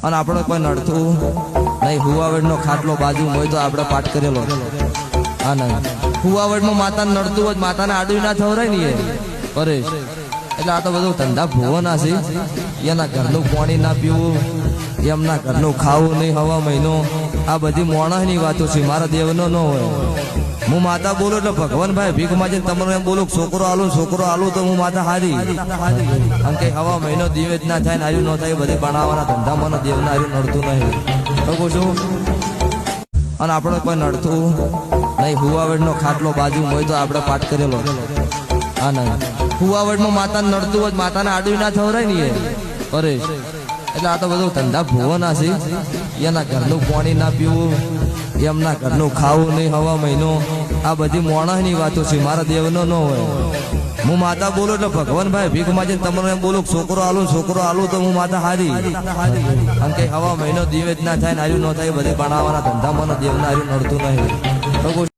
અને આપણે કોઈ નડતું નહીં. હુવાવેડનો ખાટલો બાજુ હોય તો આપણે પાઠ કરેલો. હા નહીં હુવાવેડમાં માતાને નડતું હોય માતાને આડું ના થવરાય ને પરેશ. એટલે આ તો બધું ધંધા ભૂવો ના છે. એના ઘરનું પાણી ના પીવું, એમના ઘરનું ખાવું નહીં હવા મહિનો, આ બધી મોણસની વાતો છે. મારા દેવનો ન હોય. હું માતા બોલું એટલે ભગવાન ભાઈ ભીખ માજીને તમારું એમ બોલું છોકરો આલું તો હું માતા હારી. કારણ કે હવા મહિનો દિવે જ ના થાય ને હાર્યું ન થાય બધે બનાવવાના ધંધામાં દેવના હાર્યું નડતું નહીં. તો કહું છું. અને આપણે કોઈ નડતું નહીં. હુવાવેડનો ખાટલો બાજુ હોય તો આપણે પાઠ કરેલો. હા નહીં હુવાવેડમાં માતાને નડતું હોય માતાને આડું ના થવરાય ને પરેશ. એટલે આ તો બધું ધંધા ભૂવો ના છે. એના ઘરનું પાણી ના પીવું, એમના ઘરનું ખાવું નહીં હવા મહિનો, આ બધી મોણસની વાતો છે. મારા દેવનો ન હોય. હું માતા બોલું એટલે ભગવાન ભાઈ ભીખ માજીને તમારું એમ બોલું છોકરો આલું તો હું માતા હારી. કારણ કે હવા મહિનો દિવે જ ના થાય ને હાર્યું ન થાય બધે બનાવવાના ધંધામાં દેવના હાર્યું નડતું નહીં.